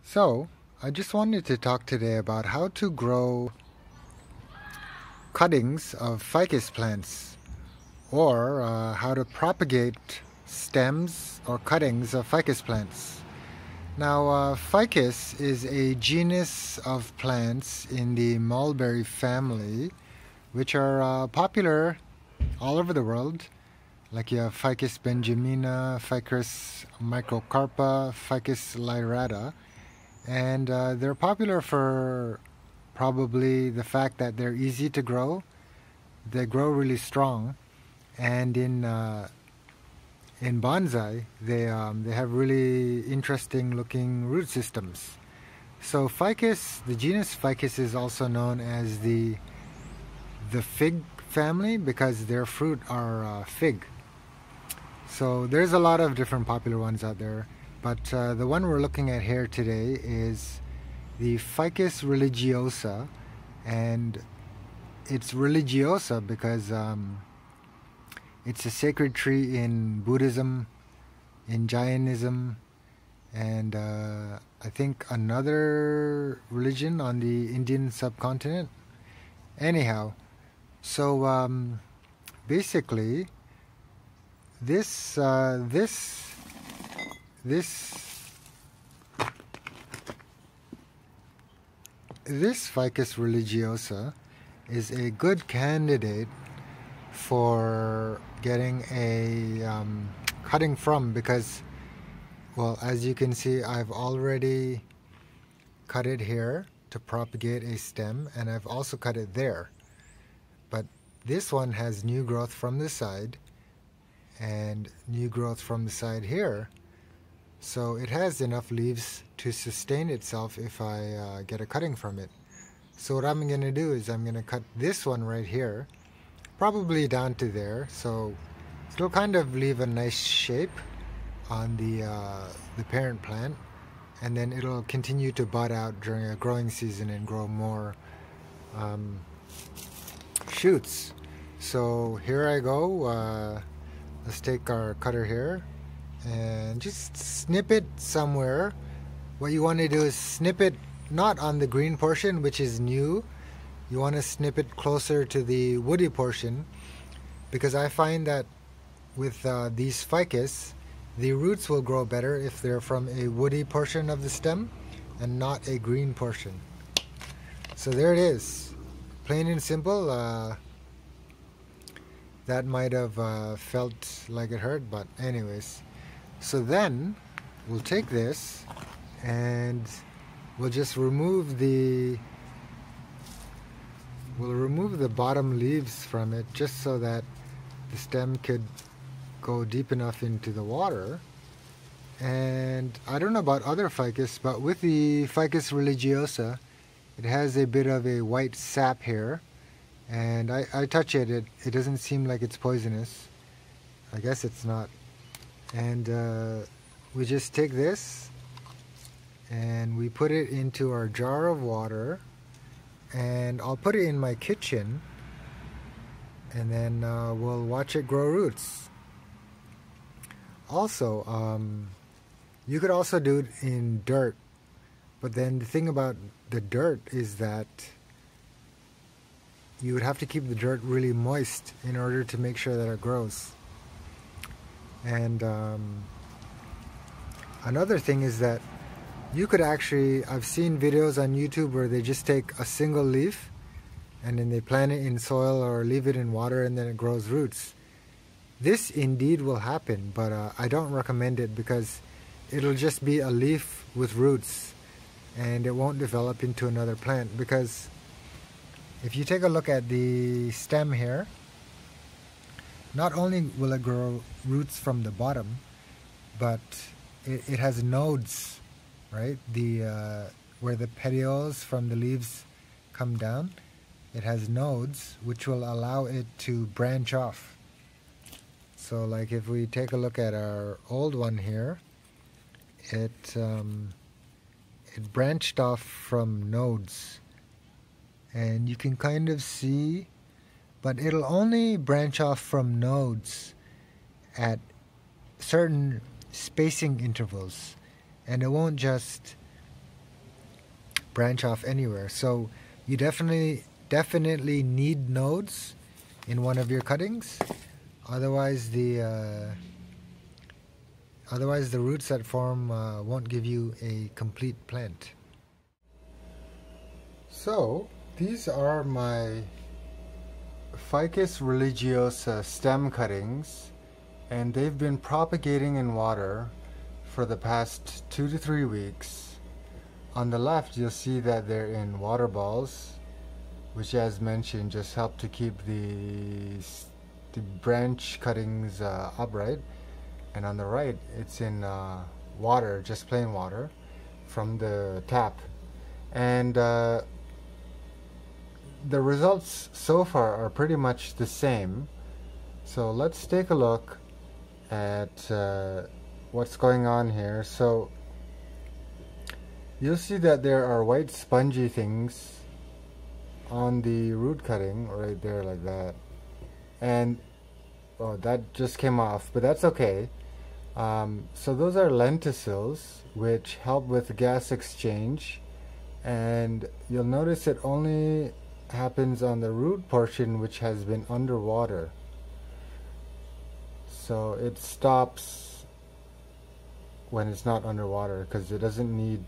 So, I just wanted to talk today about how to grow cuttings of ficus plants, or how to propagate stems or cuttings of ficus plants. Now, ficus is a genus of plants in the mulberry family, which are popular all over the world. Like you have Ficus benjamina, Ficus microcarpa, Ficus lyrata. And they're popular for probably the fact that they're easy to grow. They grow really strong, and in bonsai, they have really interesting looking root systems. So ficus, the genus Ficus, is also known as the fig family because their fruit are fig. So there's a lot of different popular ones out there. But the one we're looking at here today is the Ficus religiosa, and it's religiosa because it's a sacred tree in Buddhism, in Jainism, and I think another religion on the Indian subcontinent. Anyhow, so basically, this Ficus religiosa is a good candidate for getting a cutting from because, well, as you can see, I've already cut it here to propagate a stem, and I've also cut it there. But this one has new growth from the side and new growth from the side here. So it has enough leaves to sustain itself if I get a cutting from it. So what I'm going to do is I'm going to cut this one right here, probably down to there, so it'll kind of leave a nice shape on the parent plant, and then it'll continue to bud out during a growing season and grow more shoots. So here I go. Let's take our cutter here and just snip it somewhere. What you want to do is snip it not on the green portion, which is new. You want to snip it closer to the woody portion, because I find that with these ficus, the roots will grow better if they're from a woody portion of the stem and not a green portion. So there it is, plain and simple. That might have felt like it hurt, but anyways. So then we'll take this and we'll just remove the bottom leaves from it, just so that the stem could go deep enough into the water. And I don't know about other ficus, but with the Ficus religiosa, it has a bit of a white sap here, and I touch it, it doesn't seem like it's poisonous. I guess it's not. And we just take this and we put it into our jar of water, and I'll put it in my kitchen, and then we'll watch it grow roots. Also, you could also do it in dirt, but then the thing about the dirt is that you would have to keep the dirt really moist in order to make sure that it grows. And another thing is that you could actually, I've seen videos on YouTube where they just take a single leaf and then they plant it in soil or leave it in water, and then it grows roots. This indeed will happen, but I don't recommend it because it'll just be a leaf with roots and it won't develop into another plant. Because if you take a look at the stem here, not only will it grow roots from the bottom, but it has nodes, right? Where the petioles from the leaves come down, it has nodes which will allow it to branch off. So like if we take a look at our old one here, it branched off from nodes, and you can kind of see, but it'll only branch off from nodes at certain spacing intervals, and it won't just branch off anywhere. So you definitely need nodes in one of your cuttings. Otherwise the roots that form won't give you a complete plant. So these are my Ficus religiosa stem cuttings, and they've been propagating in water for the past 2 to 3 weeks. On the left you'll see that they're in water balls, which as mentioned just help to keep the branch cuttings upright. And on the right it's in water, just plain water from the tap. And the results so far are pretty much the same. So let's take a look at what's going on here. So you'll see that there are white spongy things on the root cutting right there, like that. And oh, that just came off, but that's okay. So those are lenticels, which help with gas exchange, and you'll notice it only happens on the root portion, which has been underwater. So it stops when it's not underwater because it doesn't need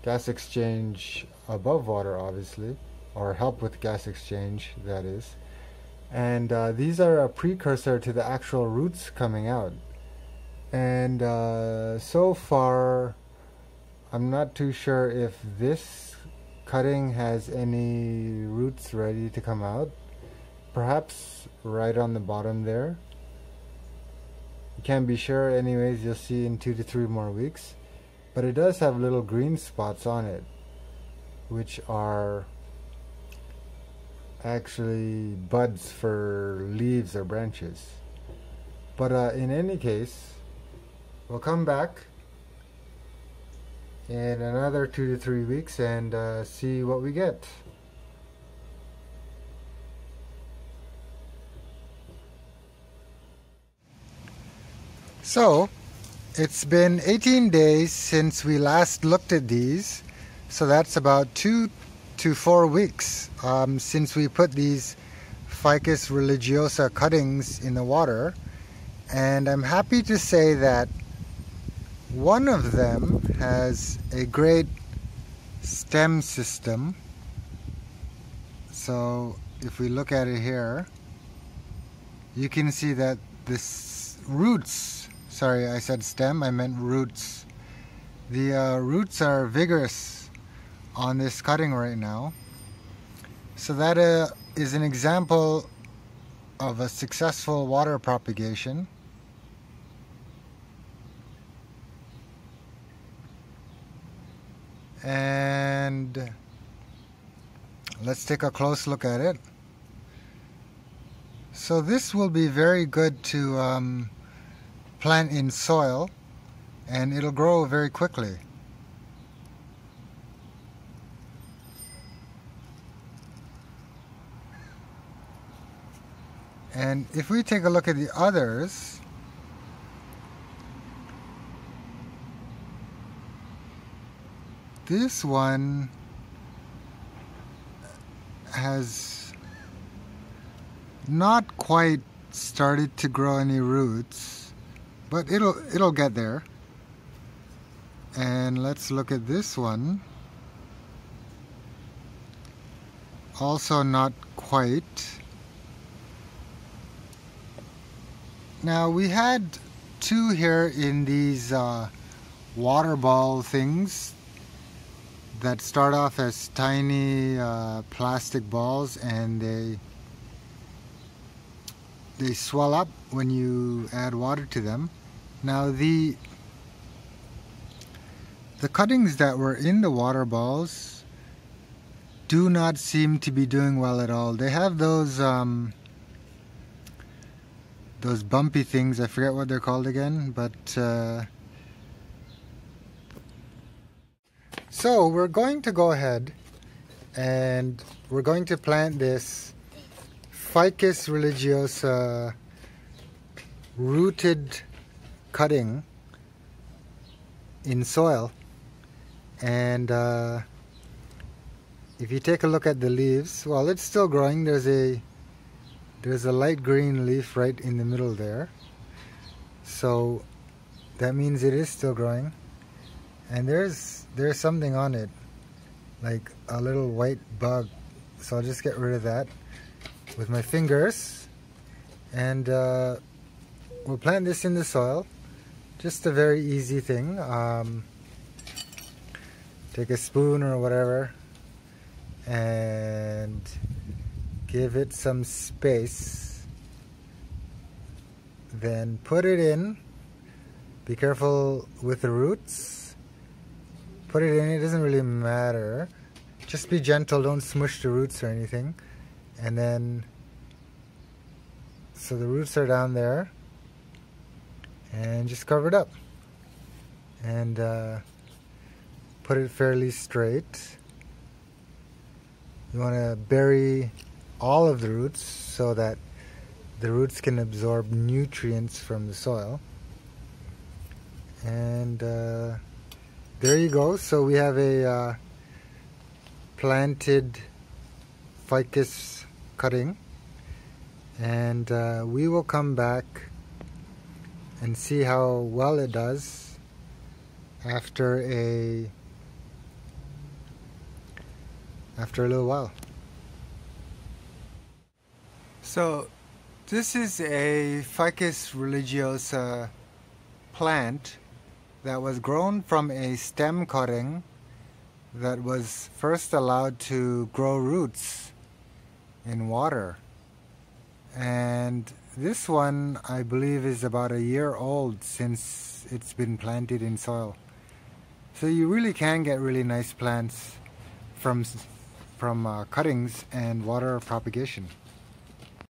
gas exchange above water, obviously, or help with gas exchange, that is. And these are a precursor to the actual roots coming out. And so far I'm not too sure if this cutting has any roots ready to come out. Perhaps right on the bottom there. You can't be sure. Anyways, you'll see in 2 to 3 more weeks. But it does have little green spots on it, which are actually buds for leaves or branches. But in any case, we'll come back in another 2 to 3 weeks and see what we get. So it's been 18 days since we last looked at these, so that's about 2 to 4 weeks since we put these Ficus religiosa cuttings in the water, and I'm happy to say that one of them has a great stem system. So if we look at it here, you can see that this roots, sorry I said stem, I meant roots. The roots are vigorous on this cutting right now. So that is an example of a successful water propagation. And let's take a close look at it. So this will be very good to plant in soil, and it'll grow very quickly. And if we take a look at the others, this one has not quite started to grow any roots, but it'll get there. And let's look at this one. Also not quite. Now we had 2 here in these water ball things that start off as tiny plastic balls, and they swell up when you add water to them. Now the cuttings that were in the water balls do not seem to be doing well at all. They have those bumpy things, I forget what they're called again, but so we're going to go ahead and we're going to plant this Ficus religiosa rooted cutting in soil, And if you take a look at the leaves, well, it's still growing. There's a light green leaf right in the middle there, so that means it is still growing. And there's something on it, like a little white bug, so I'll just get rid of that with my fingers. And we'll plant this in the soil. Just a very easy thing. Take a spoon or whatever and give it some space. Then put it in. Be careful with the roots. Put it in, it doesn't really matter. Just be gentle, don't smush the roots or anything. And then, so the roots are down there. And just cover it up. And put it fairly straight. You want to bury all of the roots so that the roots can absorb nutrients from the soil. And there you go. So we have a planted ficus cutting, and we will come back and see how well it does after a little while. So this is a Ficus religiosa plant that was grown from a stem cutting that was first allowed to grow roots in water. And this one, I believe, is about a year old since it's been planted in soil. So you really can get really nice plants from cuttings and water propagation.